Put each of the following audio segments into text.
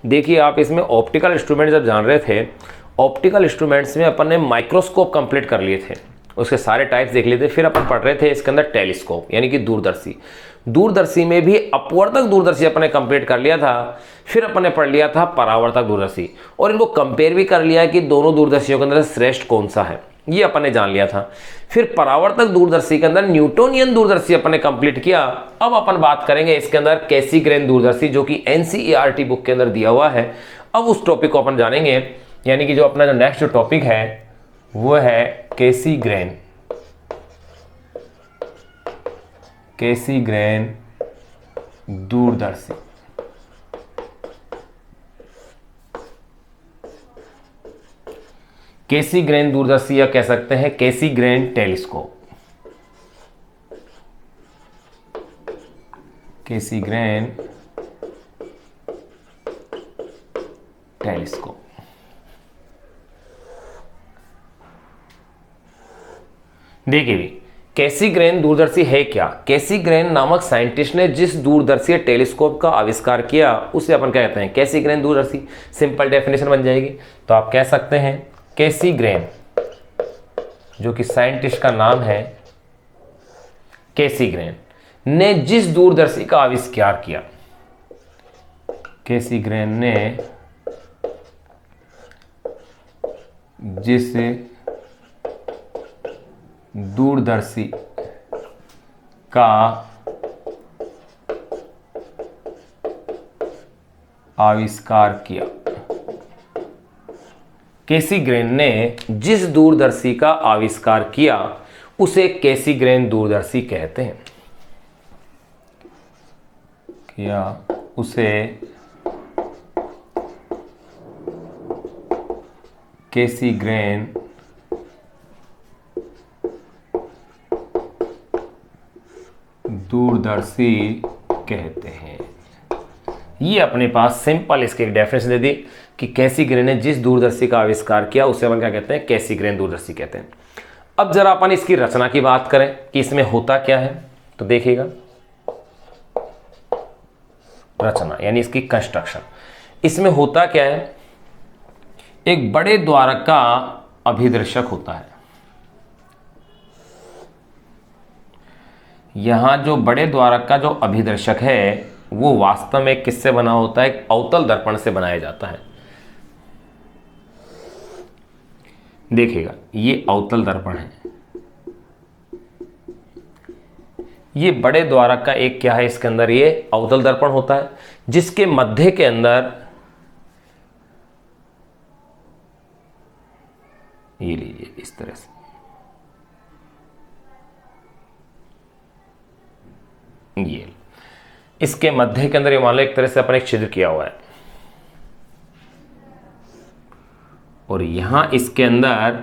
देखिए आप इसमें ऑप्टिकल इंस्ट्रूमेंट जब जान रहे थे, ऑप्टिकल इंस्ट्रूमेंट्स में अपन ने माइक्रोस्कोप कंप्लीट कर लिए थे, उसके सारे टाइप्स देख लिए थे। फिर अपन पढ़ रहे थे इसके अंदर टेलीस्कोप यानी कि दूरदर्शी। दूरदर्शी में भी अपवर्तक दूरदर्शी अपन ने कंप्लीट कर लिया था। फिर अपन ने पढ़ लिया था परावर्तक दूरदर्शी, और इनको कंपेयर भी कर लिया कि दोनों दूरदर्शियों के अंदर श्रेष्ठ कौन सा है, ये अपन ने जान लिया था। फिर परावर्तक दूरदर्शी के अंदर न्यूटोनियन दूरदर्शी अपन ने कंप्लीट किया। अब अपन बात करेंगे इसके अंदर कैसीग्रेन दूरदर्शी, जो कि एनसीईआरटी बुक के अंदर दिया हुआ है। अब उस टॉपिक को अपन जानेंगे, यानी कि जो अपना जो नेक्स्ट टॉपिक है वो है कैसीग्रेन। कैसीग्रेन दूरदर्शी। कैसीग्रेन दूरदर्शी या कह सकते हैं कैसीग्रेन टेलीस्कोप। कैसीग्रेन टेलीस्कोप। देखिए भी कैसीग्रेन दूरदर्शी है क्या। कैसीग्रेन नामक साइंटिस्ट ने जिस दूरदर्शी टेलीस्कोप का आविष्कार किया उसे अपन क्या कहते हैं, कैसीग्रेन दूरदर्शी। सिंपल डेफिनेशन बन जाएगी, तो आप कह सकते हैं कैसीग्रेन, जो कि साइंटिस्ट का नाम है कैसीग्रेन, ने जिस दूरदर्शी का आविष्कार किया, कैसीग्रेन ने जिस दूरदर्शी का आविष्कार किया, कैसीग्रेन ने जिस दूरदर्शी का आविष्कार किया उसे कैसीग्रेन दूरदर्शी कहते हैं। क्या उसे कैसीग्रेन दूरदर्शी कहते हैं। ये अपने पास सिंपल इसके एक डेफिनेशन दे दी कि कैसीग्रेन ने जिस दूरदर्शी का आविष्कार किया उसे अपन क्या कहते हैं, कैसीग्रेन दूरदर्शी कहते हैं। अब जरा अपन इसकी रचना की बात करें कि इसमें होता क्या है, तो देखिएगा रचना यानी इसकी कंस्ट्रक्शन। इसमें होता क्या है, एक बड़े द्वारक का अभिदर्शक होता है। यहां जो बड़े द्वारक का जो अभिदर्शक है वो वास्तव में किससे बना होता है, एक अवतल दर्पण से बनाया जाता है। देखिएगा ये अवतल दर्पण है, ये बड़े द्वारक का एक क्या है, इसके अंदर ये अवतल दर्पण होता है, जिसके मध्य के अंदर ये लीजिए इस तरह से ये इसके मध्य के अंदर ये मान लो एक तरह से अपन एक छिद्र किया हुआ है, और यहां इसके अंदर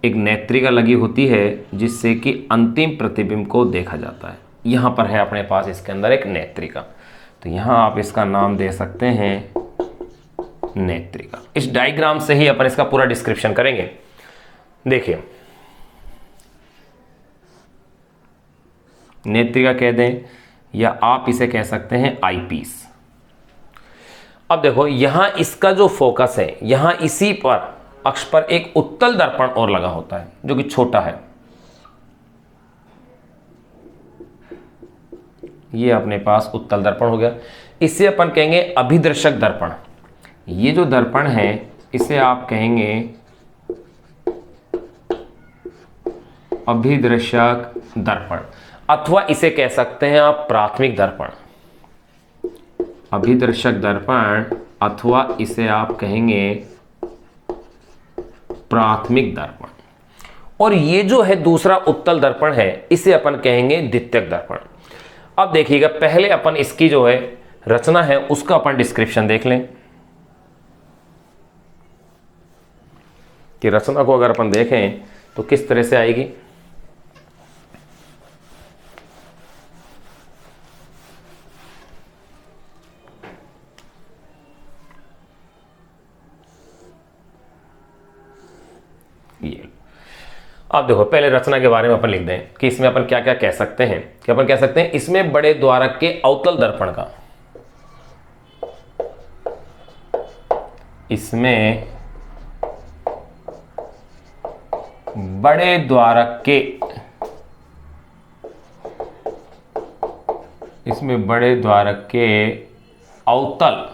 एक नेत्रिका लगी होती है जिससे कि अंतिम प्रतिबिंब को देखा जाता है। यहां पर है अपने पास इसके अंदर एक नेत्रिका, तो यहां आप इसका नाम दे सकते हैं नेत्रिका। इस डायग्राम से ही अपन इसका पूरा डिस्क्रिप्शन करेंगे। देखिए नेत्रिका कह दें या आप इसे कह सकते हैं आईपीस। अब देखो यहां इसका जो फोकस है, यहां इसी पर अक्ष पर एक उत्तल दर्पण और लगा होता है जो कि छोटा है। ये अपने पास उत्तल दर्पण हो गया, इसे अपन कहेंगे अभिदर्शक दर्पण। ये जो दर्पण है इसे आप कहेंगे अभिदर्शक दर्पण, अथवा इसे कह सकते हैं आप प्राथमिक दर्पण। अभिदर्शक दर्पण अथवा इसे आप कहेंगे प्राथमिक दर्पण। और ये जो है दूसरा उत्तल दर्पण है इसे अपन कहेंगे द्वितीयक दर्पण। अब देखिएगा पहले अपन इसकी जो है रचना है उसका अपन डिस्क्रिप्शन देख लें कि रचना को अगर अपन देखें तो किस तरह से आएगी। ये अब देखो पहले रचना के बारे में अपन लिख दें कि इसमें अपन क्या क्या कह सकते हैं, कि अपन कह सकते हैं इसमें बड़े द्वारक के अवतल दर्पण का इसमें बड़े द्वारक के अवतल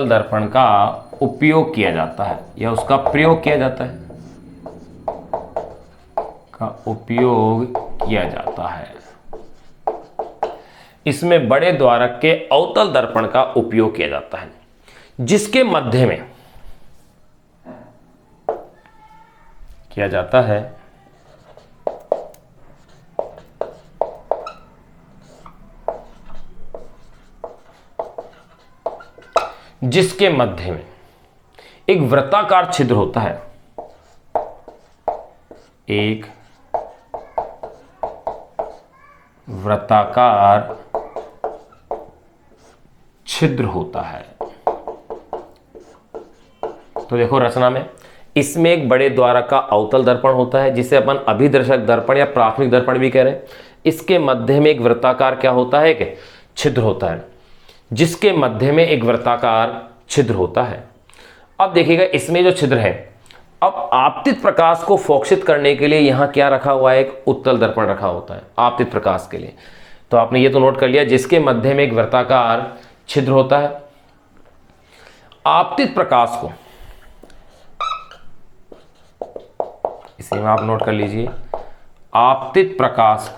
दर्पण का उपयोग किया जाता है या उसका प्रयोग किया जाता है, इसमें बड़े द्वारक के अवतल दर्पण का उपयोग किया जाता है, जिसके मध्य में किया जाता है जिसके मध्य में एक वृत्ताकार छिद्र होता है, एक वृत्ताकार छिद्र होता है। तो देखो रचना में, इसमें एक बड़े द्वारक का अवतल दर्पण होता है जिसे अपन अभिदर्शक दर्पण या प्राथमिक दर्पण भी कह रहे हैं। इसके मध्य में एक वृत्ताकार क्या होता है कि छिद्र होता है, जिसके मध्य में एक वृत्ताकार छिद्र होता है। अब देखिएगा इसमें जो छिद्र है, अब आपतित प्रकाश को फोकसित करने के लिए यहां क्या रखा हुआ है, एक उत्तल दर्पण रखा होता है आपतित प्रकाश के लिए। तो आपने ये तो नोट कर लिया, जिसके मध्य में एक वृत्ताकार छिद्र होता है। आपतित प्रकाश को, इसी में आप नोट कर लीजिए, आपतित प्रकाश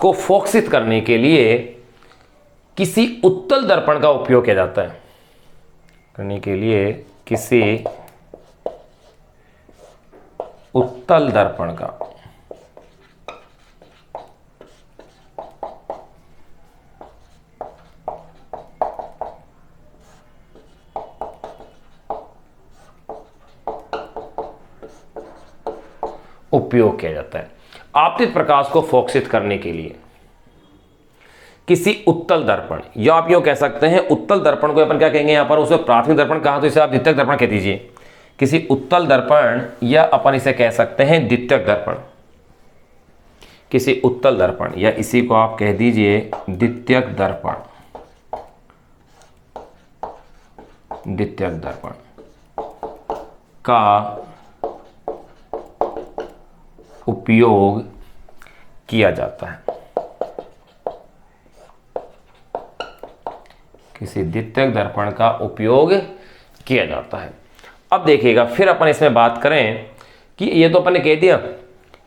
को फोकसित करने के लिए किसी उत्तल दर्पण का उपयोग किया जाता है, किसी उत्तल दर्पण का उपयोग किया जाता है आपतित प्रकाश को फोकसित करने के लिए किसी उत्तल दर्पण, या आप यूं कह सकते हैं उत्तल दर्पण को अपन क्या कहेंगे, यहां पर उसे प्राथमिक दर्पण कहा तो इसे आप द्वितीयक दर्पण कह दीजिए। किसी उत्तल दर्पण या अपन इसे कह सकते हैं द्वितीयक दर्पण, किसी उत्तल दर्पण या इसी को आप कह दीजिए द्वितीयक दर्पण, का उपयोग किया जाता है, किसी द्वितीयक दर्पण का उपयोग किया जाता है। अब देखिएगा फिर अपन इसमें बात करें कि ये तो अपन ने कह दिया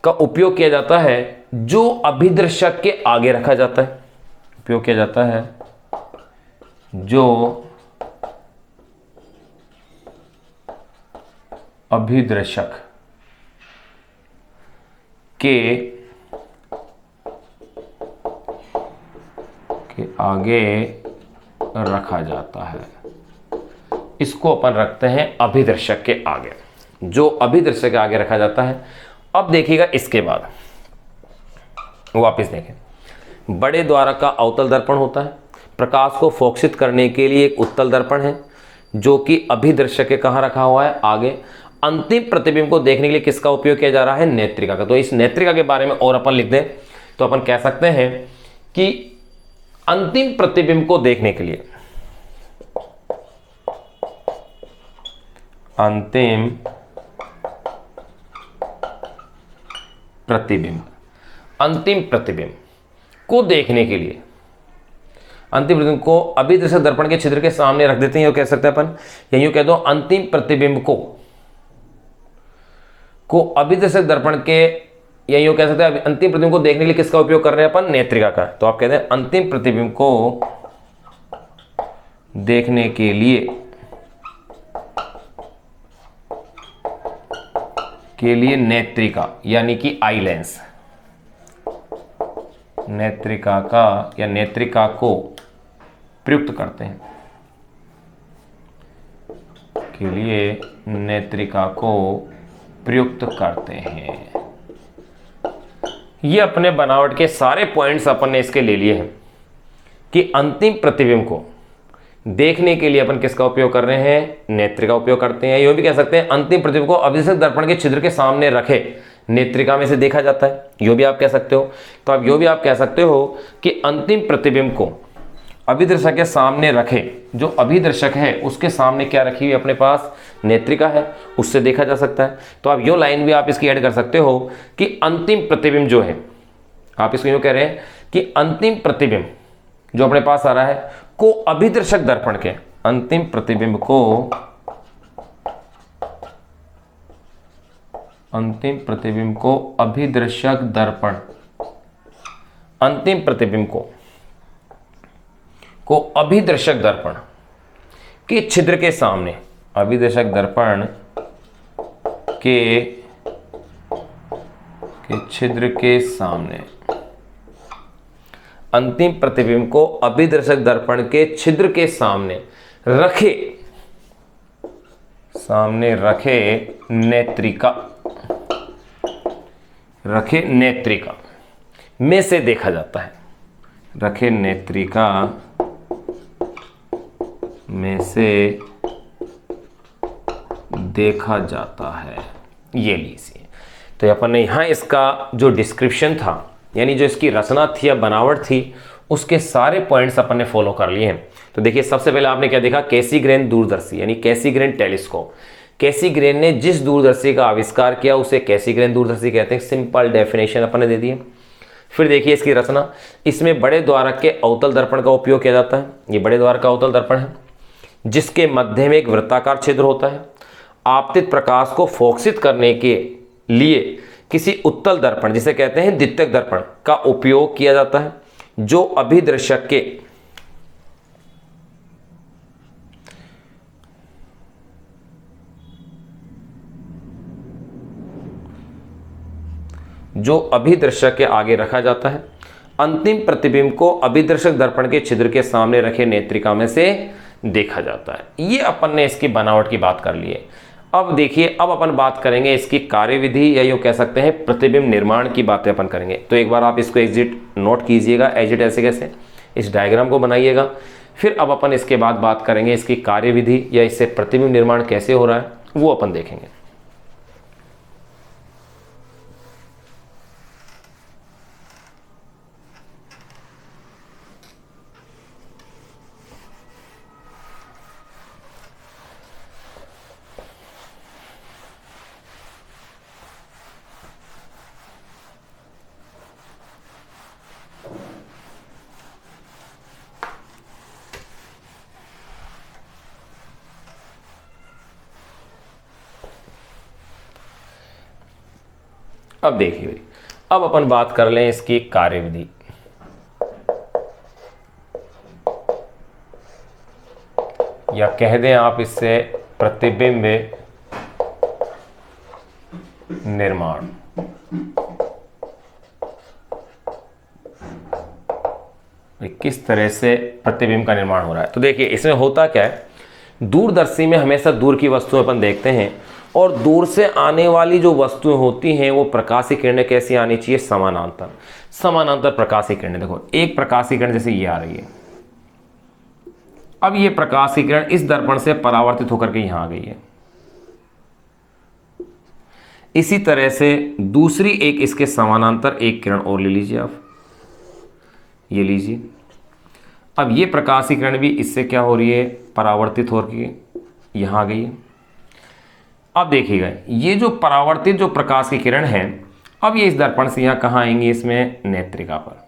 का उपयोग किया जाता है जो अभिदर्शक के आगे रखा जाता है, उपयोग किया जाता है जो अभिदर्शक के आगे रखा जाता है, इसको अपन रखते हैं अभिदर्शक के आगे, जो अभिदर्शक के आगे रखा जाता है। अब देखिएगा इसके बाद वापस देखें, बड़े द्वारक का अवतल दर्पण होता है, प्रकाश को फोकसित करने के लिए एक उत्तल दर्पण है जो कि अभिदर्शक के कहाँ रखा हुआ है, आगे। अंतिम प्रतिबिंब को देखने के लिए किसका उपयोग किया जा रहा है, नेत्रिका का। तो इस नेत्रिका के बारे में और अपन लिख दें तो अपन कह सकते हैं कि अंतिम प्रतिबिंब को देखने के लिए, अंतिम प्रतिबिंब को देखने के लिए, अंतिम प्रतिबिंब को अभिदर्शक दर्पण के छिद्र के सामने रख देते हैं, यूं कह सकते हैं अपन, या यूं कह दो अंतिम प्रतिबिंब को अभिदर्शक दर्पण के, या यूं कह सकते हैं अंतिम प्रतिबिंब को देखने के लिए किसका उपयोग कर रहे हैं अपन, नेत्रिका का। तो आप कहते हैं अंतिम प्रतिबिंब को देखने के लिए नेत्रिका यानी कि आई लेंस, नेत्रिका का या नेत्रिका को प्रयुक्त करते हैं, के लिए नेत्रिका को प्रयुक्त करते हैं। ये अपने बनावट के सारे पॉइंट्स अपन ने इसके ले लिए हैं कि अंतिम प्रतिबिंब को देखने के लिए अपन किसका उपयोग कर रहे हैं, नेत्रिका उपयोग करते हैं। ये भी कह सकते हैं अंतिम प्रतिबिंब को अभिदर्शक दर्पण के छिद्र के सामने रखे नेत्रिका में से देखा जाता है, यो भी आप कह सकते हो। तो अब यो भी आप कह सकते हो कि अंतिम प्रतिबिंब को अभिदर्शक के सामने रखे, जो अभिदर्शक है उसके सामने क्या रखी हुई अपने पास, नेत्रिका है, उससे देखा जा सकता है। तो आप यो लाइन भी आप इसकी ऐड कर सकते हो कि अंतिम प्रतिबिंब जो है, आप इसको यूं कह रहे हैं कि अंतिम प्रतिबिंब जो अपने पास आ रहा है को अभिदर्शक दर्पण के, अंतिम प्रतिबिंब को, अंतिम प्रतिबिंब को अभिदर्शक दर्पण, अंतिम प्रतिबिंब को अभिदर्शक दर्पण के छिद्र के सामने, अभिदर्शक दर्पण के छिद्र के सामने, अंतिम प्रतिबिंब को अभिदर्शक दर्पण के छिद्र के सामने रखे, सामने रखे नेत्रिका, रखे नेत्रिका में से देखा जाता है, रखे नेत्रिका में से देखा जाता है। ये लीजिए, तो अपन ने यहां इसका जो डिस्क्रिप्शन था, यानी जो इसकी रचना थी या बनावट थी, उसके सारे पॉइंट्स अपन ने फॉलो कर लिए हैं। तो देखिए, सबसे पहले आपने क्या देखा, कैसीग्रेन दूरदर्शी यानी कैसीग्रेन टेलीस्कोप। कैसीग्रेन ने जिस दूरदर्शी का आविष्कार किया उसे कैसीग्रेन दूरदर्शी कहते हैं। सिंपल डेफिनेशन अपन ने दे दी है। फिर देखिए इसकी रचना, इसमें बड़े द्वारक के अवतल दर्पण का उपयोग किया जाता है। ये बड़े द्वारक का अवतल दर्पण है जिसके मध्य में एक वृत्ताकार छिद्र होता है। आपतित प्रकाश को फोकसित करने के लिए किसी उत्तल दर्पण, जिसे कहते हैं द्वितीयक दर्पण, का उपयोग किया जाता है, जो अभिदर्शक के के आगे रखा जाता है। अंतिम प्रतिबिंब को अभिदर्शक दर्पण के छिद्र के सामने रखे नेत्रिका में से देखा जाता है। ये अपन ने इसकी बनावट की बात कर ली है। अब देखिए, अब अपन बात करेंगे इसकी कार्यविधि या यूँ कह सकते हैं प्रतिबिंब निर्माण की बातें अपन करेंगे। तो एक बार आप इसको एग्जिट नोट कीजिएगा, एग्जिट ऐसे कैसे, इस डायग्राम को बनाइएगा। फिर अब अपन इसके बाद बात करेंगे इसकी कार्यविधि या इससे प्रतिबिंब निर्माण कैसे हो रहा है, वो अपन देखेंगे। अब देखिए भाई, अब अपन बात कर लें इसकी कार्यविधि। या कह दें आप इससे प्रतिबिंब निर्माण। किस तरह से प्रतिबिंब का निर्माण हो रहा है, तो देखिए इसमें होता क्या है, दूरदर्शी में हमेशा दूर की वस्तुएं अपन देखते हैं और दूर से आने वाली जो वस्तुएं होती हैं वो प्रकाशीय किरणें कैसी आनी चाहिए, समानांतर, समानांतर प्रकाशीय किरणें। देखो एक प्रकाशीय किरण जैसे ये आ रही है, अब ये प्रकाशीय किरण इस दर्पण से परावर्तित होकर के यहां आ गई है। इसी तरह से दूसरी एक इसके समानांतर एक किरण और ले लीजिए आप, ये लीजिए। अब ये प्रकाशीय किरण भी इससे क्या हो रही है, परावर्तित हो रही है, यहां आ गई है। अब देखिएगा ये जो परावर्तित जो प्रकाश की किरण है, अब ये इस दर्पण से यहां कहां आएंगी, इसमें नेत्रिका पर।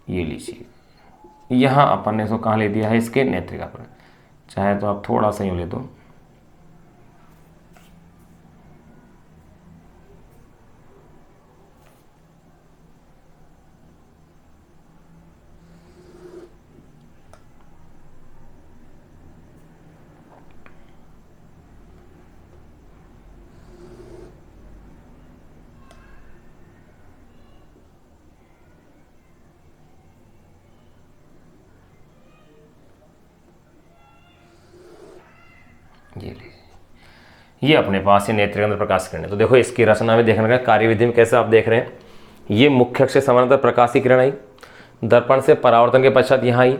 ये लीजिए, यहां अपन ने इसको कहां ले दिया है, इसके नेत्रिका पर। चाहे तो आप थोड़ा सा यूं ले दो, ये लीजिए, ये अपने पास ये नेत्र के अंदर प्रकाश किरण है। तो देखो इसकी रचना में देखने का कार्यविधि में कैसे आप देख रहे हैं, ये मुख्य अक्ष से समानांतर प्रकाश की किरण आई, दर्पण से परावर्तन के पश्चात यहाँ आई,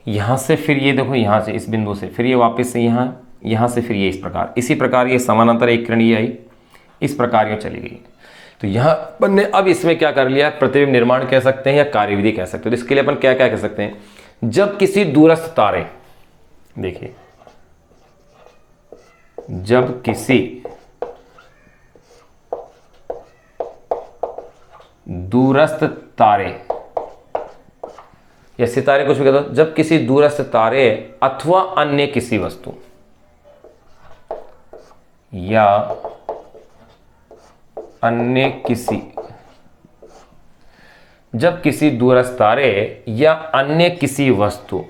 यहाँ से फिर ये देखो यहाँ से इस बिंदु से फिर ये वापस से यहाँ, यहाँ से फिर ये इस प्रकार, इसी प्रकार ये समानांतर एक किरण ये आई, इस प्रकार ये चली गई। तो यहाँ अपन ने अब इसमें क्या कर लिया, प्रतिबिंब निर्माण कह सकते हैं या कार्यविधि कह सकते हैं। तो इसके लिए अपन क्या क्या कह सकते हैं, जब किसी दूरस्थ तारे, देखिए जब किसी दूरस्थ तारे या सितारे कुछ भी कहते हो, जब किसी दूरस्थ तारे अथवा अन्य किसी वस्तु या अन्य किसी, जब किसी दूरस्थ तारे या अन्य किसी वस्तु,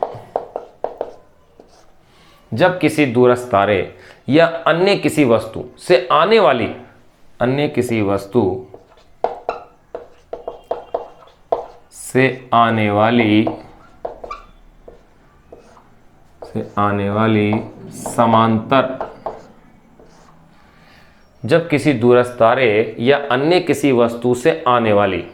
जब किसी दूरस्थ तारे या अन्य किसी वस्तु से आने वाली, अन्य किसी वस्तु से आने वाली समांतर, जब किसी दूरस्थ तारे या अन्य किसी वस्तु से आने वाली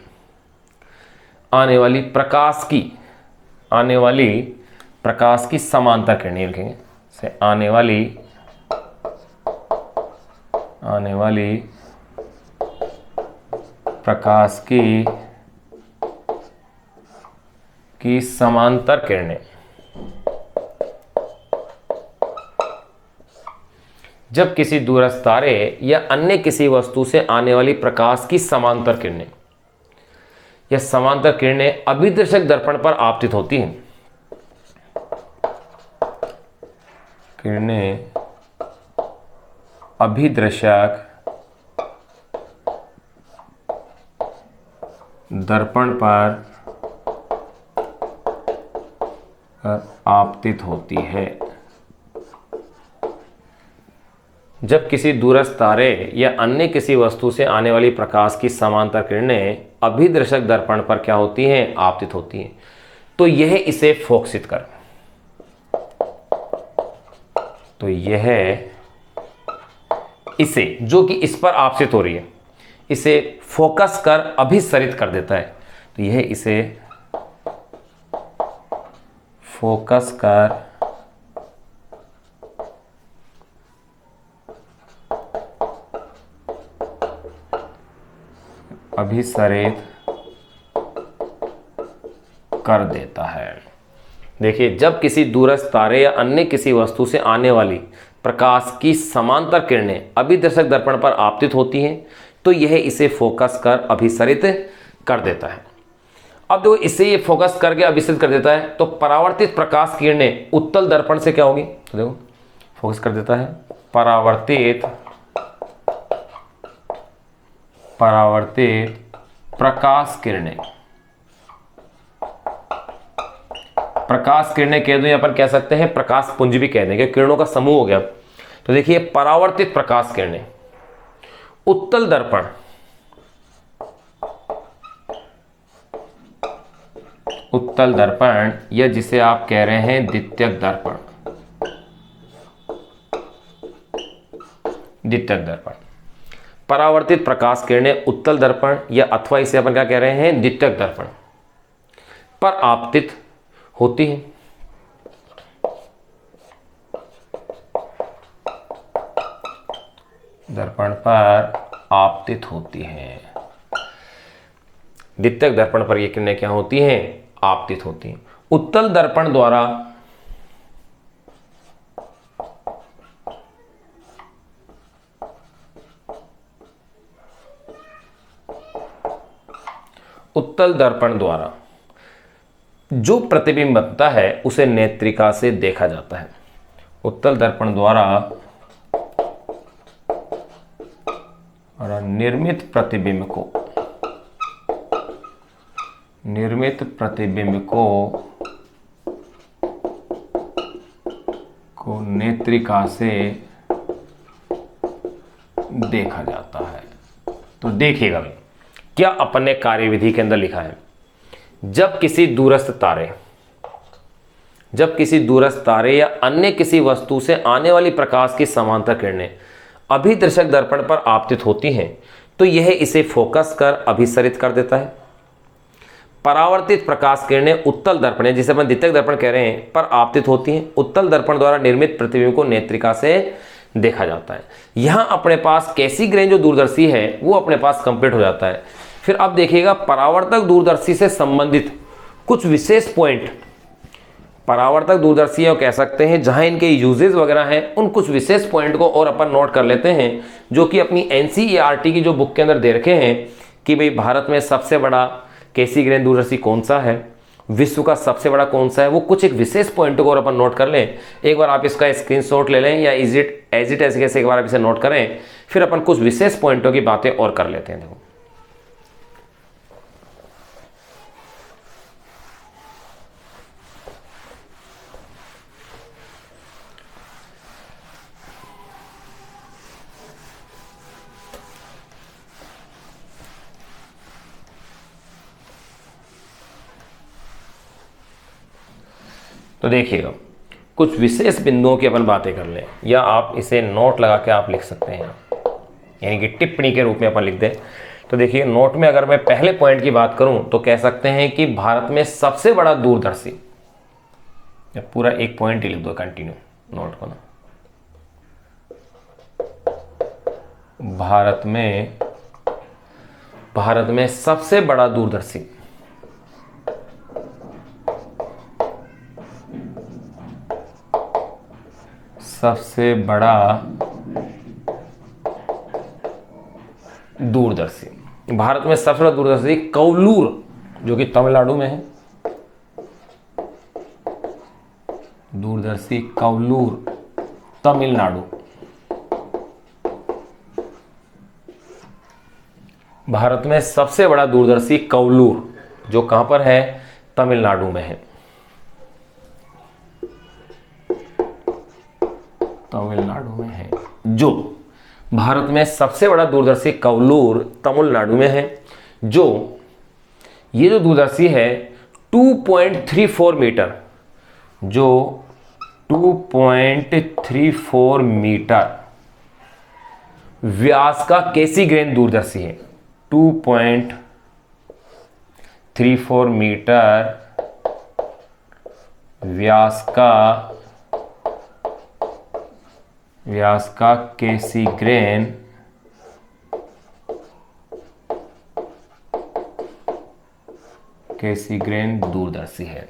प्रकाश की समांतर किरणें लिखेंगे, से आने वाली प्रकाश की समांतर किरणें, जब किसी दूरस्थ तारे या अन्य किसी वस्तु से आने वाली प्रकाश की समांतर किरणें या समांतर किरणें अभिदर्शक दर्पण पर आपतित होती हैं, किरणें अभिदर्शक दर्पण पर आपतित होती है। जब किसी दूरस्थ तारे या अन्य किसी वस्तु से आने वाली प्रकाश की समांतर किरणें अभिदर्शक दर्पण पर क्या होती हैं, आपतित होती हैं। तो यह इसे फोकसित कर, तो यह इसे, जो कि इस पर आपतित हो रही है, इसे फोकस कर अभिसरित कर देता है। तो यह इसे फोकस कर अभिसरित कर देता है। देखिए, जब किसी दूरस्थ तारे या अन्य किसी वस्तु से आने वाली प्रकाश की समांतर किरणें अभिदर्शक दर्पण पर आपतित होती हैं, तो यह इसे फोकस कर अभिसरित कर देता है। अब देखो, इसे ये फोकस करके अभिसरित कर देता है, तो परावर्तित प्रकाश किरणें उत्तल दर्पण से क्या होगी, तो देखो फोकस कर देता है, परावर्तित प्रकाश किरणें, प्रकाश किरणें कह दो या अपन कह सकते हैं प्रकाश पुंज भी कह देंगे, किरणों का समूह हो गया। तो देखिए, परावर्तित प्रकाश किरणें उत्तल दर्पण, उत्तल दर्पण या जिसे आप कह रहे हैं द्वितीयक दर्पण, द्वितीयक दर्पण, परावर्तित प्रकाश किरणें उत्तल दर्पण या अथवा इसे अपन क्या कह रहे हैं, द्वितीयक दर्पण पर आपतित होती है। दर्पण पर आपतित होती हैं, द्वितीयक दर्पण पर ये किरणें क्या होती हैं, आपतित होती हैं। उत्तल दर्पण द्वारा जो प्रतिबिंब बनता है उसे नेत्रिका से देखा जाता है। उत्तल दर्पण द्वारा और निर्मित प्रतिबिंब को नेत्रिका से देखा जाता है। तो देखिएगा भाई, क्या अपन ने कार्यविधि के अंदर लिखा है, जब किसी दूरस्थ तारे जब किसी दूरस्थ तारे या अन्य किसी वस्तु से आने वाली प्रकाश की समांतर किरणें अभिदर्शक दर्पण पर आपतित होती हैं तो यह इसे फोकस कर अभिसरित कर देता है। परावर्तित प्रकाश किरणें उत्तल दर्पण, जिसे अपन द्वितीयक दर्पण कह रहे हैं, पर आपतित होती हैं। उत्तल दर्पण द्वारा निर्मित प्रतिबिंब को नेत्रिका से देखा जाता है। यहां अपने पास कैसीग्रेन जो दूरदर्शी है वो अपने पास कंप्लीट हो जाता है। फिर अब देखिएगा परावर्तक दूरदर्शी से संबंधित कुछ विशेष पॉइंट, परावर्तक दूरदर्शी कह सकते हैं, जहां इनके यूजेस वगैरह हैं, उन कुछ विशेष पॉइंट को और अपन नोट कर लेते हैं, जो कि अपनी एनसीईआरटी की जो बुक के अंदर दे रखे हैं कि भाई भारत में सबसे बड़ा कैसीग्रेन दूरदर्शी कौन सा है, विश्व का सबसे बड़ा कौन सा है, वो कुछ एक विशेष पॉइंट को और अपन नोट कर लें। एक बार आप इसका स्क्रीनशॉट ले लें या एज इट ऐसे एक बार आप इसे नोट करें, फिर अपन कुछ विशेष पॉइंटों की बातें और कर लेते हैं। देखो तो देखिएगा कुछ विशेष बिंदुओं की अपन बातें कर लें, या आप इसे नोट लगा के आप लिख सकते हैं, यानी कि टिप्पणी के रूप में अपन लिख दें। तो देखिए नोट में अगर मैं पहले पॉइंट की बात करूं तो कह सकते हैं कि भारत में सबसे बड़ा दूरदर्शी, या पूरा एक पॉइंट ही लिख दो कंटिन्यू नोट को ना, भारत में सबसे बड़ा दूरदर्शी भारत में सबसे बड़ा दूरदर्शी कवलूर, जो कि तमिलनाडु में है। दूरदर्शी कवलूर तमिलनाडु, भारत में सबसे बड़ा दूरदर्शी कवलूर, जो कहां पर है, तमिलनाडु में है। तमिलनाडु में है, जो भारत में सबसे बड़ा दूरदर्शी कवलूर तमिलनाडु में है। जो ये जो दूरदर्शी है 2.34 मीटर, जो 2.34 मीटर व्यास का कैसीग्रेन दूरदर्शी है। 2.34 मीटर व्यास का कैसीग्रेन दूरदर्शी है।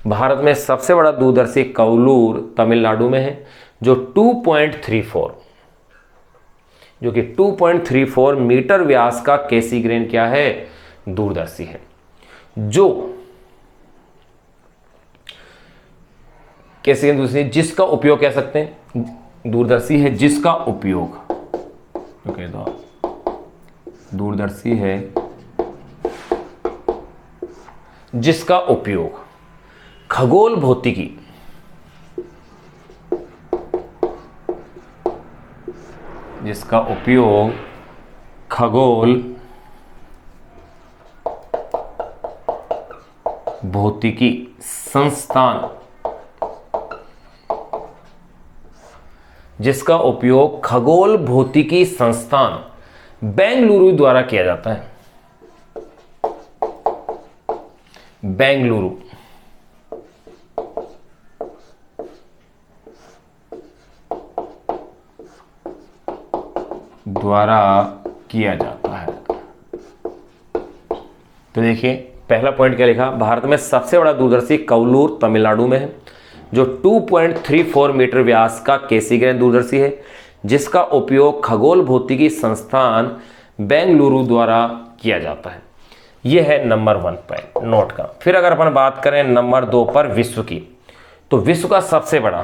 भारत में सबसे बड़ा दूरदर्शी कवलूर तमिलनाडु में है, जो 2.34 मीटर व्यास का कैसीग्रेन क्या है, दूरदर्शी है। जो कैसीग्रेन दूरदर्शी जिसका उपयोग कह सकते हैं, दूरदर्शी है जिसका उपयोग, तो कह दो दूरदर्शी है जिसका उपयोग खगोल भौतिकी, संस्थान, जिसका उपयोग खगोल भौतिकी संस्थान बेंगलुरु द्वारा किया जाता है। बेंगलुरु द्वारा किया जाता है। तो देखिए पहला पॉइंट क्या लिखा, भारत में सबसे बड़ा दूरदर्शी कवलूर तमिलनाडु में है, जो 2.34 मीटर व्यास का कैसीग्रेन दूरदर्शी है, जिसका उपयोग खगोल भौतिकी संस्थान बेंगलुरु द्वारा किया जाता है। यह है नंबर 1 पॉइंट नोट का। फिर अगर अपन बात करें नंबर 2 पर विश्व की, तो विश्व का सबसे बड़ा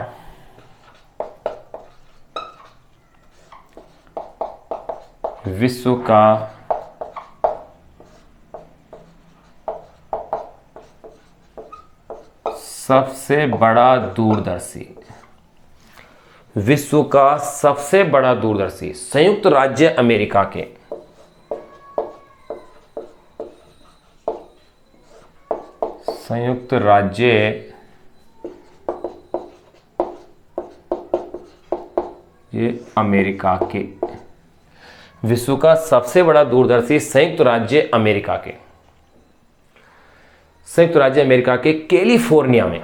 दूरदर्शी, विश्व का सबसे बड़ा दूरदर्शी संयुक्त राज्य अमेरिका के ये अमेरिका के, विश्व का सबसे बड़ा दूरदर्शी संयुक्त राज्य अमेरिका के, संयुक्त राज्य अमेरिका के कैलिफोर्निया में,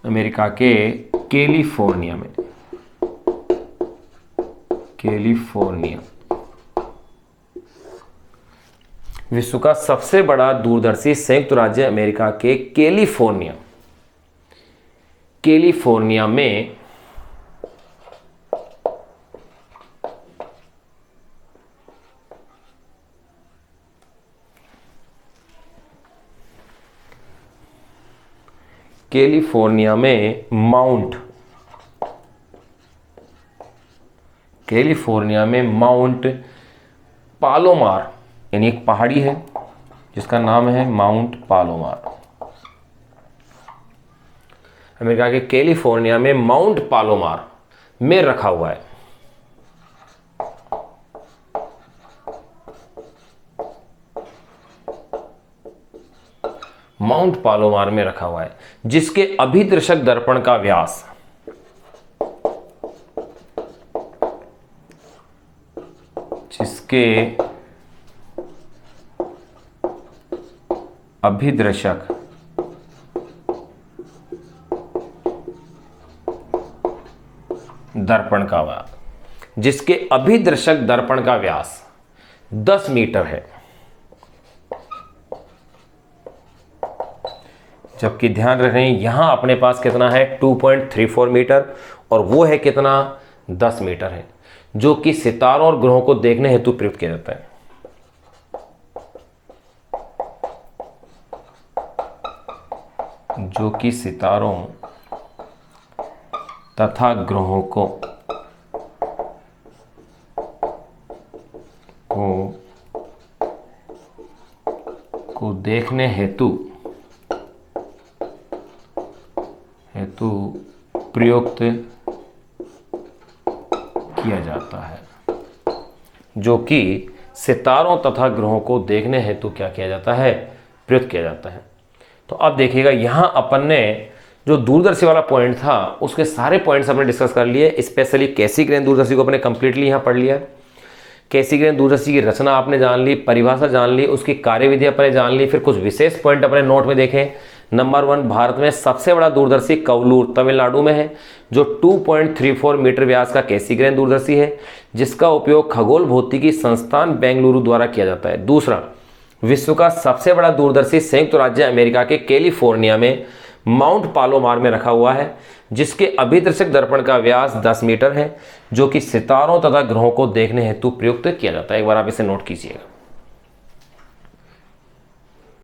अमेरिका के कैलिफोर्निया में, कैलिफोर्निया, विश्व का सबसे बड़ा दूरदर्शी संयुक्त राज्य अमेरिका के कैलिफोर्निया, कैलिफोर्निया में कैलिफोर्निया में माउंट, कैलिफोर्निया में माउंट पालोमार, यानी एक पहाड़ी है जिसका नाम है माउंट पालोमार, अमेरिका के कैलिफोर्निया में माउंट पालोमार में रखा हुआ है। माउंट पालोमार में रखा हुआ है, जिसके अभिदर्शक दर्पण का व्यास, जिसके अभिदर्शक दर्पण का व्यास, जिसके अभिदर्शक दर्पण का व्यास 10 मीटर है, जबकि ध्यान रखें यहां अपने पास कितना है 2.34 मीटर और वो है कितना 10 मीटर है, जो कि सितारों और ग्रहों को देखने हेतु प्रयुक्त किया जाता है। जो कि सितारों तथा ग्रहों को देखने हेतु प्रयुक्त किया जाता है, जो कि सितारों तथा ग्रहों को देखने हेतु क्या किया जाता है, प्रयुक्त किया जाता है। तो अब देखिएगा यहाँ अपन ने जो दूरदर्शी वाला पॉइंट था उसके सारे पॉइंट्स हमने डिस्कस कर लिए। स्पेशली कैसिग्रेन दूरदर्शी को अपने कंप्लीटली यहाँ पढ़ लिया। कैसिग्रेन दूरदर्शी की रचना आपने जान ली, परिभाषा जान ली, उसकी कार्यविधि अपने जान ली, फिर कुछ विशेष पॉइंट अपने नोट में देखें। नंबर 1, भारत में सबसे बड़ा दूरदर्शी कवलूर तमिलनाडु में है, जो 2.34 मीटर व्यास का कैसिग्रेन दूरदर्शी है, जिसका उपयोग खगोल भौतिकी संस्थान बेंगलुरु द्वारा किया जाता है। दूसरा, विश्व का सबसे बड़ा दूरदर्शी संयुक्त राज्य अमेरिका के कैलिफोर्निया में माउंट पालोमार में रखा हुआ है, जिसके अभिदर्शक दर्पण का व्यास 10 मीटर है, जो कि सितारों तथा ग्रहों को देखने हेतु प्रयुक्त किया जाता है। एक बार आप इसे नोट कीजिएगा।